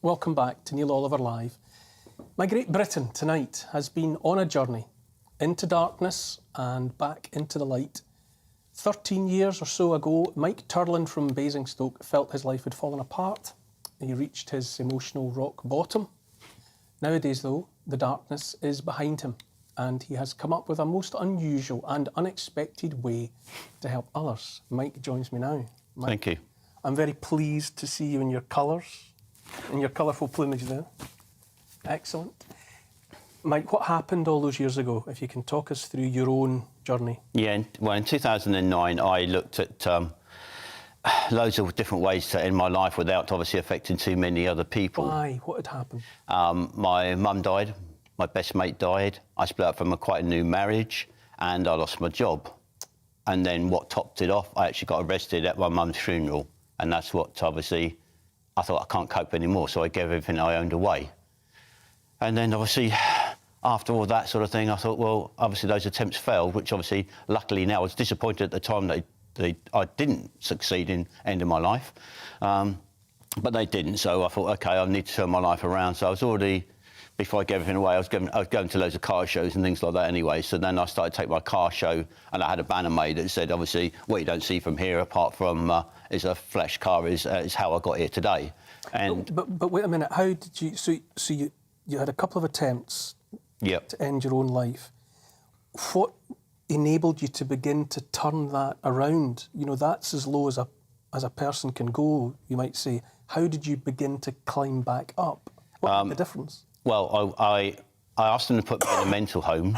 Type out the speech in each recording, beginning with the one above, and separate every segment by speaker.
Speaker 1: Welcome back to Neil Oliver Live. My Great Britain tonight has been on a journey into darkness and back into the light. 13 years or so ago, Mike Turlin from Basingstoke felt his life had fallen apart. He reached his emotional rock bottom. Nowadays, though, the darkness is behind him, and he has come up with a most unusual and unexpected way to help others. Mike joins me now. Mike,
Speaker 2: thank you.
Speaker 1: I'm very pleased to see you in your colours, in your colourful plumage there. Excellent. Mike, what happened all those years ago, if you can talk us through your own journey?
Speaker 2: Yeah, well, in 2009, I looked at loads of different ways to end my life without obviously affecting too many other people.
Speaker 1: Why? What had happened?
Speaker 2: My mum died, my best mate died, I split up from quite a new marriage, and I lost my job. And then what topped it off, I actually got arrested at my mum's funeral, and that's what, obviously, I thought I can't cope anymore, so I gave everything I owned away. And then, obviously, after all that sort of thing, I thought, well, obviously those attempts failed, which obviously, luckily now, I was disappointed at the time that I didn't succeed in ending my life. But they didn't, so I thought, OK, I need to turn my life around. So I was already, before I gave everything away, I was going to loads of car shows and things like that anyway. So then I started to take my car show, and I had a banner made that said, obviously, what you don't see from here, apart from is a flash car, is how I got here today. And
Speaker 1: But wait a minute, how did you... So you had a couple of attempts to end your own life. What enabled you to begin to turn that around? You know, that's as low as a person can go, you might say. How did you begin to climb back up? What was the difference?
Speaker 2: Well, I asked them to put me in a mental home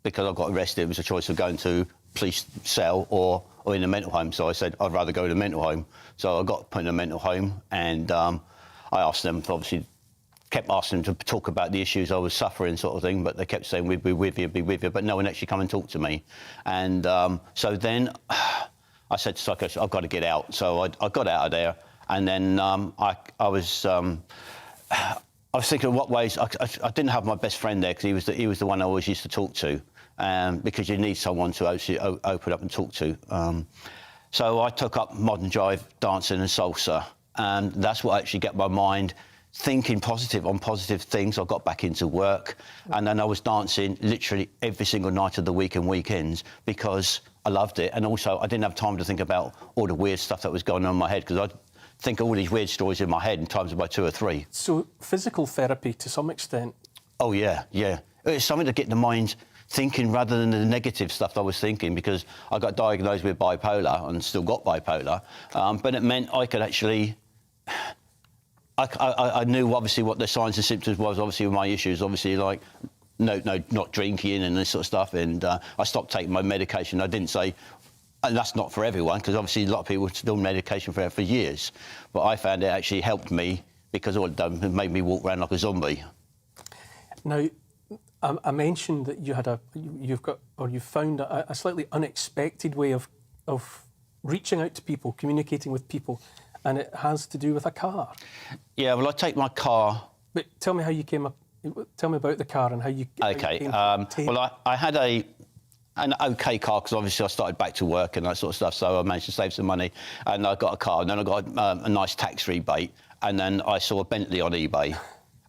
Speaker 2: because I got arrested. It was a choice of going to police cell or in a mental home. So I said I'd rather go to a mental home. So I got put in a mental home, and I asked them to obviously... kept asking them to talk about the issues I was suffering, sort of thing, but they kept saying, we'd be with you, but no one actually come and talk to me. And so then I said to psychiatrist, I've got to get out. So I got out of there, and then I was thinking of what ways... I didn't have my best friend there, because he was the one I always used to talk to, because you need someone to actually open up and talk to. So I took up modern jive, dancing and salsa, and that's what actually got my mind thinking on positive things. I got back into work, and then I was dancing literally every single night of the week and weekends because I loved it. And also, I didn't have time to think about all the weird stuff that was going on in my head, because I'd think of all these weird stories in my head in times about 2 or 3.
Speaker 1: So physical therapy, to some extent? Oh,
Speaker 2: yeah. It's something to get the mind thinking rather than the negative stuff I was thinking, because I got diagnosed with bipolar and still got bipolar, but it meant I could actually... I knew, obviously, what the signs and symptoms was, obviously, with my issues, obviously, like, not drinking and this sort of stuff, and I stopped taking my medication. I didn't say, and that's not for everyone, because obviously a lot of people are still on medication for years, but I found it actually helped me, because all it done, it made me walk around like a zombie.
Speaker 1: Now, I mentioned that you've found a slightly unexpected way of reaching out to people, communicating with people. And it has to do with a car. Yeah,
Speaker 2: well, I take my car...
Speaker 1: But tell me how you came up... Tell me about the car and how you...
Speaker 2: OK, well, I had an OK car, because obviously I started back to work and that sort of stuff, so I managed to save some money, and I got a car, and then I got a nice tax rebate, and then I saw a Bentley on eBay,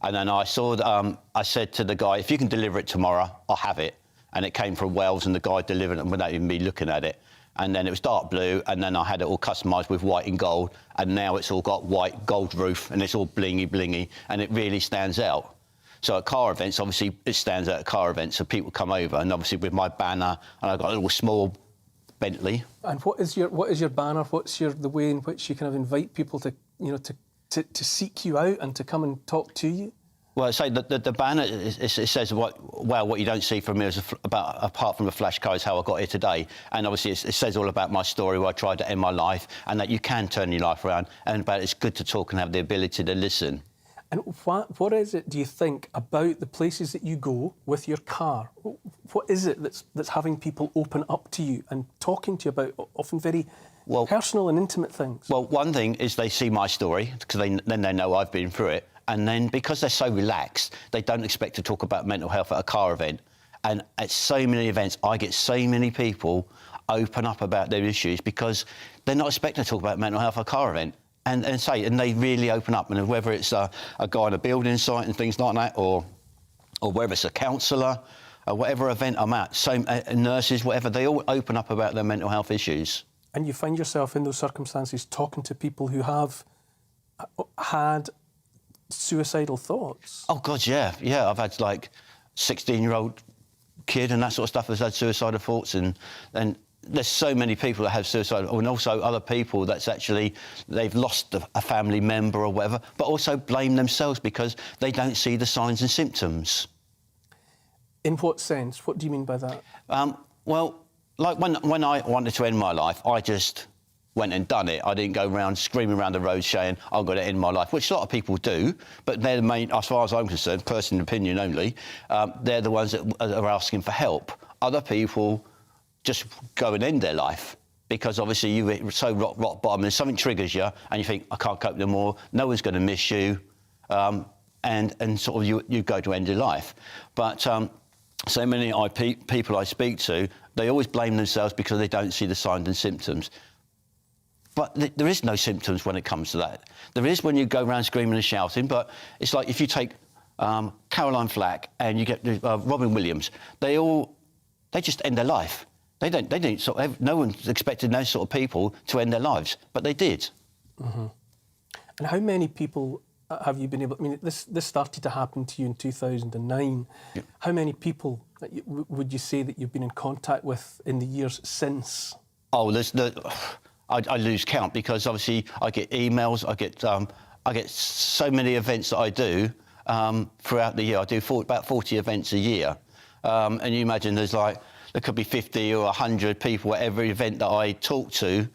Speaker 2: and then I said to the guy, if you can deliver it tomorrow, I'll have it. And it came from Wales, and the guy delivered it without even me looking at it. And then it was dark blue, and then I had it all customised with white and gold, and now it's all got white gold roof, and it's all blingy, and it really stands out. So at car events, obviously, it stands out at car events, so people come over, and obviously with my banner, and I've got a little small Bentley. And
Speaker 1: what is your banner? What's the way in which you kind of invite people to, you know, to seek you out and to come and talk to you?
Speaker 2: Well, I say the banner, it says, what you don't see from me is apart from the flash car is how I got here today. And obviously it says all about my story, where I tried to end my life, and that you can turn your life around, and about it's good to talk and have the ability to listen.
Speaker 1: And what is it, do you think, about the places that you go with your car? What is it that's having people open up to you and talking to you about often very personal and intimate things? Well,
Speaker 2: one thing is they see my story, because then they know I've been through it. And then, because they're so relaxed, they don't expect to talk about mental health at a car event. And at so many events, I get so many people open up about their issues, because they're not expecting to talk about mental health at a car event. and they really open up, and whether it's a guy on a building site and things like that, or whether it's a counsellor, or whatever event I'm at, nurses, whatever, they all open up about their mental health issues.
Speaker 1: And you find yourself in those circumstances talking to people who have had suicidal thoughts?
Speaker 2: Oh, God, yeah. Yeah, I've had, like, 16-year-old kid and that sort of stuff has had suicidal thoughts, and there's so many people that have suicidal, and also other people that's actually, they've lost a family member or whatever, but also blame themselves because they don't see the signs and symptoms.
Speaker 1: In what sense? What do you mean by that?
Speaker 2: Well, like when I wanted to end my life, I just went and done it. I didn't go around screaming around the road saying, I've got to end my life, which a lot of people do, but they're the main, as far as I'm concerned, personal opinion only, they're the ones that are asking for help. Other people just go and end their life because obviously you're so rock bottom and something triggers you and you think, I can't cope no more, no one's going to miss you, and sort of you go to end your life. But so many people I speak to, they always blame themselves because they don't see the signs and symptoms. But there is no symptoms when it comes to that. There is when you go around screaming and shouting, but it's like if you take Caroline Flack and you get Robin Williams, they just end their life. They didn't sort of, no one's expected those sort of people to end their lives, but they did.
Speaker 1: Mm-hmm. And how many people have you been able... I mean, this started to happen to you in 2009. Yep. How many people would you say that you've been in contact with in the years since? Oh,
Speaker 2: I lose count because obviously I get emails, I get so many events that I do throughout the year. I do about 40 events a year. And you imagine there could be 50 or 100 people at every event that I talk to,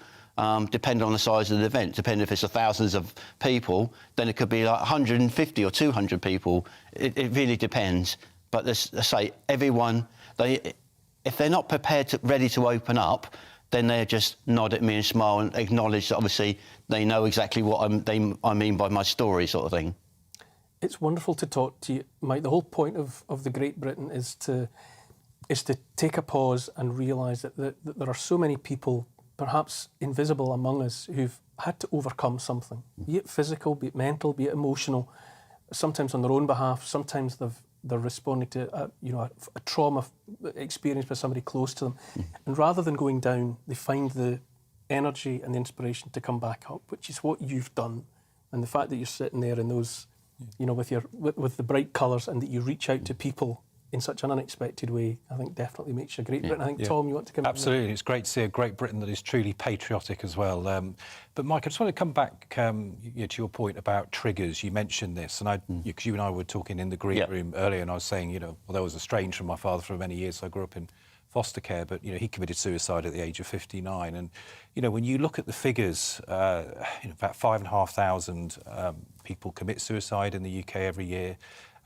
Speaker 2: depending on the size of the event. Depending if it's thousands of people, then it could be like 150 or 200 people. It really depends. But let's say everyone, if they're not prepared ready to open up, then they just nod at me and smile and acknowledge that obviously they know exactly what I mean by my story, sort of thing.
Speaker 1: It's wonderful to talk to you, Mike. The whole point of the Great Britain is to take a pause and realise that there are so many people, perhaps invisible among us, who've had to overcome something, be it physical, be it mental, be it emotional, sometimes on their own behalf, sometimes they're responding to a trauma experienced by somebody close to them. And rather than going down, they find the energy and the inspiration to come back up, which is what you've done. And the fact that you're sitting there in those, with the bright colours, and that you reach out to people in such an unexpected way, I think definitely makes you a Great Britain. I think, Tom, you want to come in?
Speaker 3: Absolutely. It's great to see a Great Britain that is truly patriotic as well. But, Mike, I just want to come back to your point about triggers. You mentioned this, and because you and I were talking in the green room earlier, and I was saying, although I was estranged from my father for many years, so I grew up in foster care, but, he committed suicide at the age of 59. And, when you look at the figures, about 5,500 people commit suicide in the UK every year.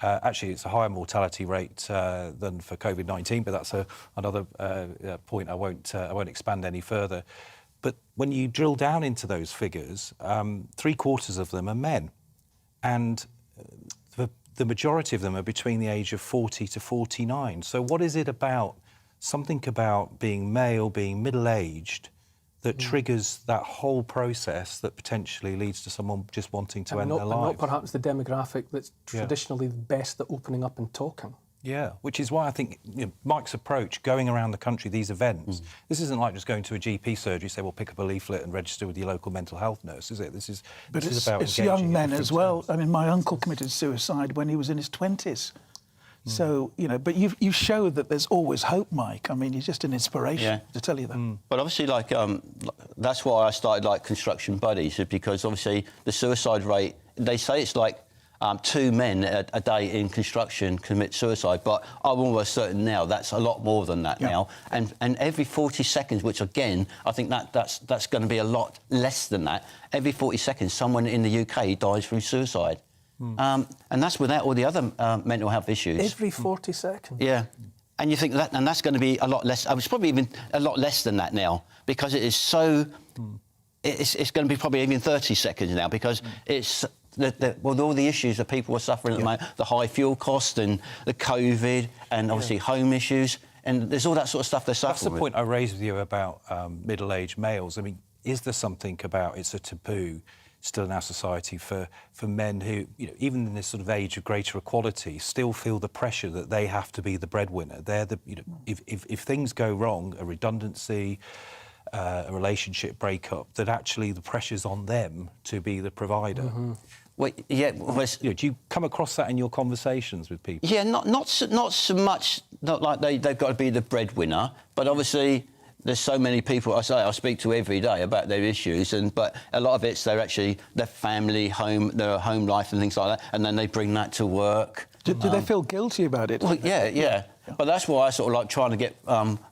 Speaker 3: Actually, it's a higher mortality rate than for COVID-19, but that's another point I won't expand any further. But when you drill down into those figures, 3/4 of them are men, and the majority of them are between the age of 40 to 49. So what is it about, something about being male, being middle-aged, that triggers that whole process that potentially leads to someone just wanting to end their life?
Speaker 1: And not perhaps the demographic that's traditionally the best at opening up and talking.
Speaker 3: Yeah, which is why I think Mike's approach, going around the country, these events, this isn't like just going to a GP surgery, say, well, pick up a leaflet and register with your local mental health nurse, is it? This is about
Speaker 4: it's young men as well. I mean, my uncle committed suicide when he was in his 20s. So, but you show that there's always hope, Mike. I mean, you're just an inspiration, to tell you that.
Speaker 2: But obviously, that's why I started, Construction Buddies, because obviously the suicide rate, they say it's 2 men a day in construction commit suicide, but I'm almost certain now that's a lot more than that now. And every 40 seconds, which again, I think that's going to be a lot less than that, every 40 seconds someone in the UK dies through suicide. And that's without all the other mental health issues.
Speaker 1: Every 40 seconds?
Speaker 2: Yeah. And you think that, and that's going to be a lot less. It's probably even a lot less than that now, because it is so. It's going to be probably even 30 seconds now, because it's with all the issues that people are suffering at the moment, the high fuel cost and the COVID, and obviously home issues, and there's all that sort of stuff they're suffering.
Speaker 3: That's the point I raised with you about middle-aged males. I mean, is there something about it's a taboo still in our society for men who, even in this sort of age of greater equality, still feel the pressure that they have to be the breadwinner. They're the, if things go wrong, a redundancy, a relationship breakup, that actually the pressure's on them to be the provider.
Speaker 2: Mm-hmm. Well, yeah.
Speaker 3: Do you come across that in your conversations with people?
Speaker 2: Yeah, not so much. Not like they've got to be the breadwinner, but obviously there's so many people I speak to every day about their issues, but a lot of it's their family, their home life and things like that, and then they bring that to work.
Speaker 4: Do they feel guilty about it?
Speaker 2: Well, yeah. But that's why I sort of like trying to get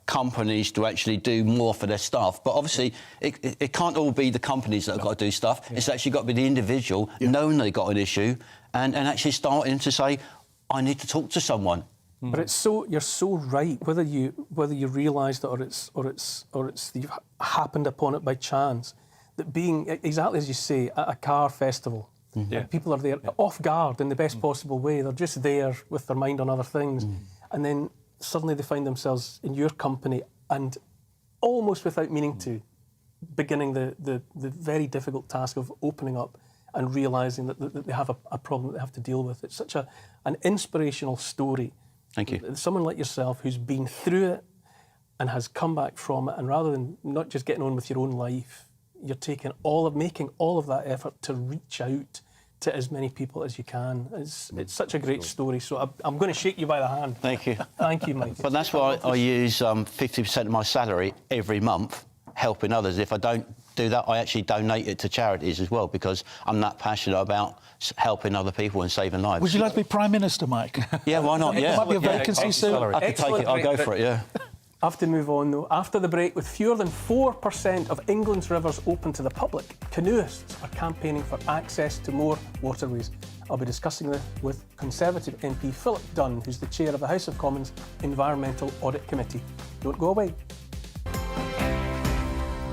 Speaker 2: companies to actually do more for their staff. But obviously, it can't all be the companies that have got to do stuff. Yeah. It's actually got to be the individual knowing they've got an issue and actually starting to say, I need to talk to someone.
Speaker 1: But you're so right. Whether you realise that or it's you've happened upon it by chance, that being exactly as you say at a car festival, people are there off guard in the best possible way. They're just there with their mind on other things, and then suddenly they find themselves in your company and almost without meaning to, beginning the very difficult task of opening up and realising that they have a problem that they have to deal with. It's such an inspirational story.
Speaker 2: Thank you.
Speaker 1: Someone like yourself who's been through it and has come back from it, and rather than not just getting on with your own life, you're making all of that effort to reach out to as many people as you can. It's such a great story. So I'm going to shake you by the hand.
Speaker 2: Thank you.
Speaker 1: Thank you, Mike.
Speaker 2: But that's why I use 50% of my salary every month helping others. If I don't do that, I actually donate it to charities as well, because I'm that passionate about helping other people and saving lives.
Speaker 4: Would you like to be Prime Minister, Mike?
Speaker 2: Yeah, why not? Yeah.
Speaker 4: There might be a vacancy soon.
Speaker 2: I could take it. I'll go for it, yeah.
Speaker 1: I have to move on, though. After the break, with fewer than 4% of England's rivers open to the public, canoeists are campaigning for access to more waterways. I'll be discussing this with Conservative MP Philip Dunn, who's the chair of the House of Commons Environmental Audit Committee. Don't go away.